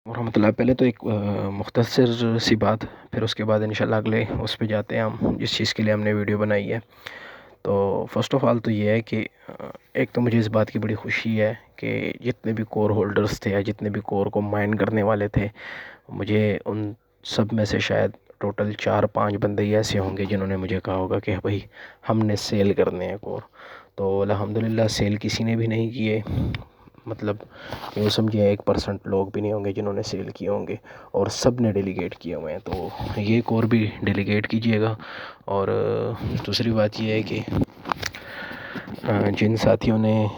रहमतुल्लाह। पहले तो एक मुख्तसर सी बात, फिर उसके बाद इंशाल्लाह अगले उस पे जाते हैं हम जिस चीज़ के लिए हमने वीडियो बनाई है। तो फ़र्स्ट ऑफ़ ऑल तो ये है कि एक तो मुझे इस बात की बड़ी खुशी है कि जितने भी कोर होल्डर्स थे या जितने भी कोर को माइन करने वाले थे, मुझे उन सब में से शायद टोटल 4-5 बंदे ही ऐसे होंगे जिन्होंने मुझे कहा होगा कि भाई हमने सेल करने हैं कोर। तो अल्हम्दुलिल्लाह सेल किसी ने भी नहीं किए। मतलब यूँ समझिए 1% लोग भी नहीं होंगे जिन्होंने सेल किए होंगे, और सब ने डेलीगेट किए हुए हैं। तो ये कोर भी डेलीगेट कीजिएगा। और दूसरी बात ये है कि जिन साथियों ने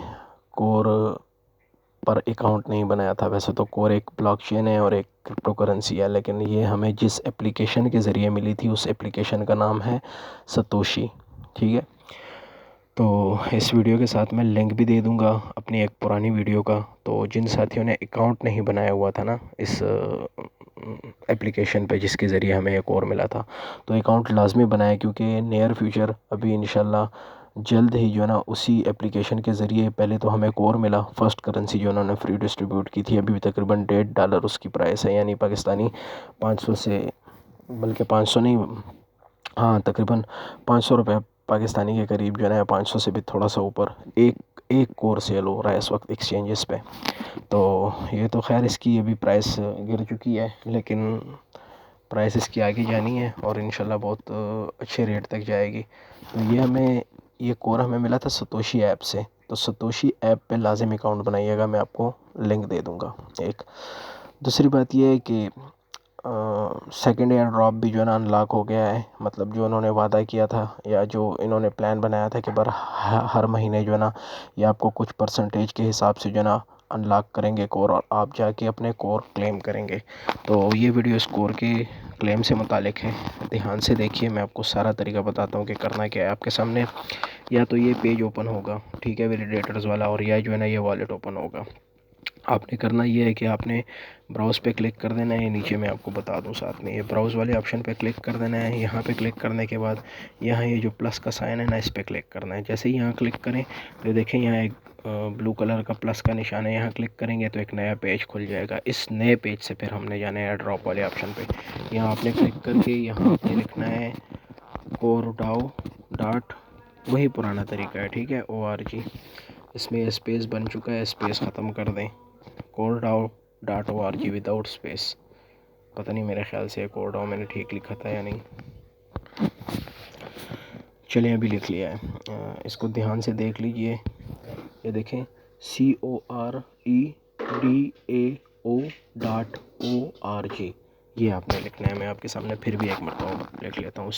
कोर पर अकाउंट नहीं बनाया था, वैसे तो कोर एक ब्लॉकचेन है और एक क्रिप्टो करेंसी है, लेकिन ये हमें जिस एप्लीकेशन के ज़रिए मिली थी उस एप्लीकेशन का नाम है सतोशी। ठीक है, तो इस वीडियो के साथ मैं लिंक भी दे दूंगा अपनी एक पुरानी वीडियो का। तो जिन साथियों ने अकाउंट नहीं बनाया हुआ था ना इस एप्लीकेशन पे जिसके ज़रिए हमें एक और मिला था, तो अकाउंट लाजमी बनाए, क्योंकि नियर फ्यूचर अभी इंशाल्लाह जल्द ही जो है ना उसी एप्लीकेशन के ज़रिए पहले तो हमें एक और मिला फर्स्ट करेंसी जो उन्होंने फ्री डिस्ट्रीब्यूट की थी। अभी तकरीबन $1.5 उसकी प्राइस है, यानी पाकिस्तानी 500 से, बल्कि 500 नहीं, हाँ तकरीबन 500 रुपये पाकिस्तानी के करीब जो है ना, 500 से भी थोड़ा सा ऊपर एक एक कोर सेल हो रहा है इस वक्त एक्सचेंजेस पे। तो ये तो खैर इसकी अभी प्राइस गिर चुकी है, लेकिन प्राइस इसकी आगे जानी है और इंशाल्लाह बहुत अच्छे रेट तक जाएगी। तो ये कोर हमें मिला था सतोशी ऐप से। तो सतोशी ऐप पे लाजिम अकाउंट बनाइएगा, मैं आपको लिंक दे दूँगा। एक दूसरी बात ये है कि सेकंड एयर ड्रॉप भी जो है ना अनलॉक हो गया है। मतलब जो उन्होंने वादा किया था या जो इन्होंने प्लान बनाया था कि हर महीने जो है ना ये आपको कुछ परसेंटेज के हिसाब से जो है ना अनलॉक करेंगे कोर, और आप जाके अपने कोर क्लेम करेंगे। तो ये वीडियो इस कोर के क्लेम से मुतालिक है, ध्यान से देखिए। मैं आपको सारा तरीका बताता हूँ कि करना क्या है। आपके सामने या तो ये पेज ओपन होगा, ठीक है, वैलिडेटर्स वाला, और या जो है ना ये वॉलेट ओपन होगा। आपने करना ये है कि आपने ब्राउज़ पे क्लिक कर देना है। नीचे मैं आपको बता दूं साथ में, ये ब्राउज़ वाले ऑप्शन पे क्लिक कर देना है। यहाँ पे क्लिक करने के बाद यहाँ ये जो प्लस का साइन है ना, इस पे क्लिक करना है। जैसे ही यहाँ क्लिक करें तो देखें यहाँ एक ब्लू कलर का प्लस का निशान है, यहाँ क्लिक करेंगे तो एक नया पेज खुल जाएगा। इस नए पेज से फिर हमने जाना है ड्रॉप वाले ऑप्शन पे। यहाँ आपने क्लिक करके यहाँ आपने लिखना है कोरडाओ डॉट, वही पुराना तरीका है, ठीक है, ORG। इसमें स्पेस बन चुका है, स्पेस ख़त्म कर दें। कोरडाओ.org विदाउट स्पेस। पता नहीं, मेरे ख्याल से कोरडाओ मैंने ठीक लिखा था या नहीं। चलिए अभी लिख लिया है। इसको ध्यान से देख लीजिए। ये देखें COREDAO.org, ये आपने लिखना है। मैं आपके सामने फिर भी एक मरतबा लिख लेता हूँ।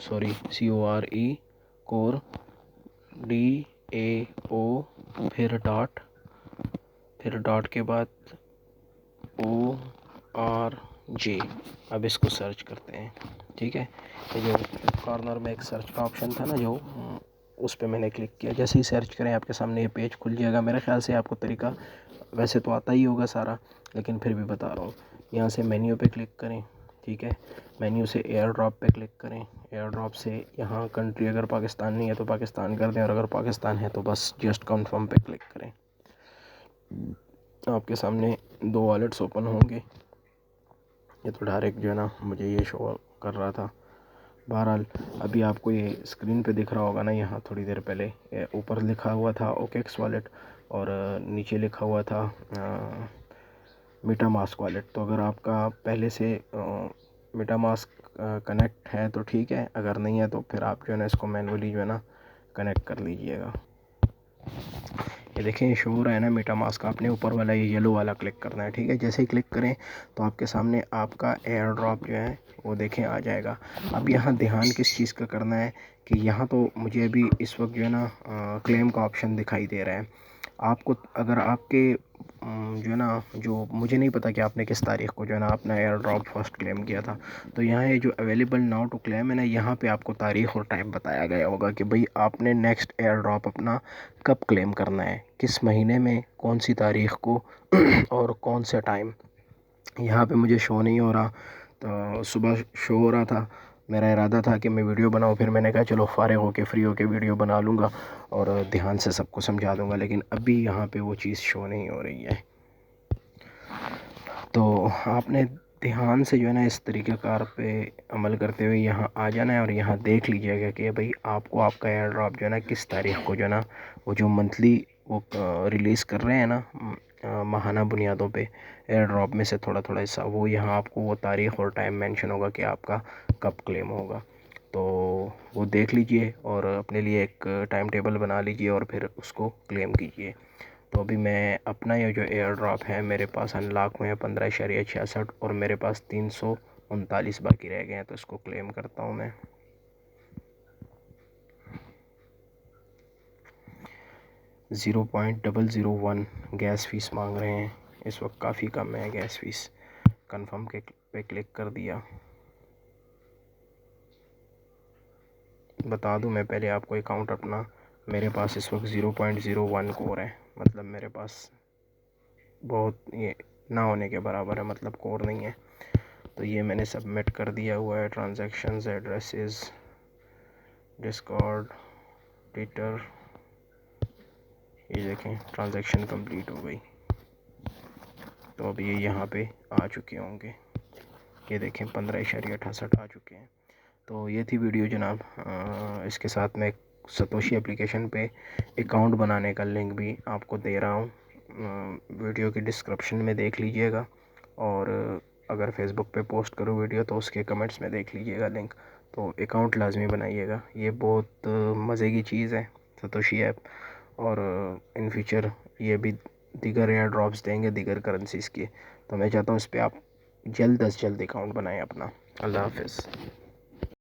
CORE कोर DAO, फिर डॉट के बाद ORG। अब इसको सर्च करते हैं, ठीक है। ये जो कॉर्नर में एक सर्च का ऑप्शन था ना, जो उस पर मैंने क्लिक किया। जैसे ही सर्च करें आपके सामने ये पेज खुल जाएगा। मेरे ख्याल से आपको तरीका वैसे तो आता ही होगा सारा, लेकिन फिर भी बता रहा हूँ। यहाँ से मेन्यू पे क्लिक करें, ठीक है। मेन्यू से एयर ड्रॉप पे क्लिक करें। एयर ड्रॉप से यहाँ कंट्री अगर पाकिस्तान नहीं है तो पाकिस्तान कर दें, और अगर पाकिस्तान है तो बस जस्ट कन्फर्म पे क्लिक करें। आपके सामने 2 वॉलेट्स ओपन होंगे। ये तो डायरेक्ट जो है ना मुझे ये शो कर रहा था। बहरहाल अभी आपको ये स्क्रीन पे दिख रहा होगा ना, यहाँ थोड़ी देर पहले ऊपर लिखा हुआ था OKX वॉलेट, और नीचे लिखा हुआ था मीटामास्क वॉलेट। तो अगर आपका पहले से मीटामास्क कनेक्ट है तो ठीक है, अगर नहीं है तो फिर आप जो है ना इसको मैनुअली जो है ना कनेक्ट कर लीजिएगा। ये देखें ये शो हो रहा है ना मीटामास्क, आपने ऊपर वाला ये येलो वाला क्लिक करना है, ठीक है। जैसे ही क्लिक करें तो आपके सामने आपका एयर ड्रॉप जो है वो देखें आ जाएगा। अब यहाँ ध्यान किस चीज़ का करना है कि यहाँ तो मुझे अभी इस वक्त जो है ना क्लेम का ऑप्शन दिखाई दे रहा है। आपको अगर आपके जो है ना, जो मुझे नहीं पता कि आपने किस तारीख़ को जो है ना अपना एयर ड्रॉप फर्स्ट क्लेम किया था, तो यहाँ ये जो अवेलेबल नाउ टू क्लेम है ना, यहाँ पे आपको तारीख़ और टाइम बताया गया होगा कि भाई आपने नेक्स्ट एयर ड्रॉप अपना कब क्लेम करना है, किस महीने में, कौन सी तारीख़ को और कौन से टाइम। यहाँ पे मुझे शो नहीं हो रहा, तो सुबह शो हो रहा था मेरा इरादा था कि मैं वीडियो बनाऊं, फिर मैंने कहा चलो फ़ारिग होके फ्री होके वीडियो बना लूँगा और ध्यान से सबको समझा दूँगा, लेकिन अभी यहाँ पे वो चीज़ शो नहीं हो रही है। तो आपने ध्यान से जो है ना इस तरीक़ेकार पे अमल करते हुए यहाँ आ जाना है और यहाँ देख लीजिएगा कि भाई आपको आपका एयर ड्रॉप जो है ना किस तारीख़ को जो है ना वो जो मंथली वो रिलीज़ कर रहे हैं ना माहाना बुनियादों पे एयर ड्रॉप में से थोड़ा थोड़ा हिस्सा, वो यहाँ आपको वो तारीख़ और टाइम मेंशन होगा कि आपका कब क्लेम होगा। तो वो देख लीजिए और अपने लिए एक टाइम टेबल बना लीजिए और फिर उसको क्लेम कीजिए। तो अभी मैं अपना ये जो एयर ड्रॉप है मेरे पास अनलॉक हुए हैं 15.66 और मेरे पास 339 बाकी रह गए हैं, तो इसको क्लेम करता हूँ मैं। 0.001 गैस फ़ीस मांग रहे हैं इस वक्त, काफ़ी कम है गैस फ़ीस। कंफर्म के पे क्लिक कर दिया। बता दूं मैं पहले आपको अकाउंट अपना, मेरे पास इस वक्त 0.01 कोर है, मतलब मेरे पास बहुत ये ना होने के बराबर है, मतलब कोर नहीं है। तो ये मैंने सबमिट कर दिया हुआ है। ट्रांजैक्शंस, एड्रेसेस, डिस्कॉर्ड, ट्विटर, ये देखें ट्रांजैक्शन कंप्लीट हो गई। तो अब ये यहाँ पे आ चुके होंगे, ये देखें 15.68 आ चुके हैं। तो ये थी वीडियो जनाब। इसके साथ मैं सतोशी एप्लीकेशन पे अकाउंट बनाने का लिंक भी आपको दे रहा हूँ, वीडियो की डिस्क्रिप्शन में देख लीजिएगा, और अगर फेसबुक पे पोस्ट करूँ वीडियो तो उसके कमेंट्स में देख लीजिएगा लिंक। तो अकाउंट लाजमी बनाइएगा, ये बहुत मज़े की चीज़ है सतोशी ऐप, और इन फ्यूचर ये भी दीगर एयर ड्रॉप्स देंगे दीगर करेंसीज़ की। तो मैं चाहता हूँ इस पर आप जल्द अज जल्द अकाउंट बनाएं अपना। अल्लाह हाफ़िज़।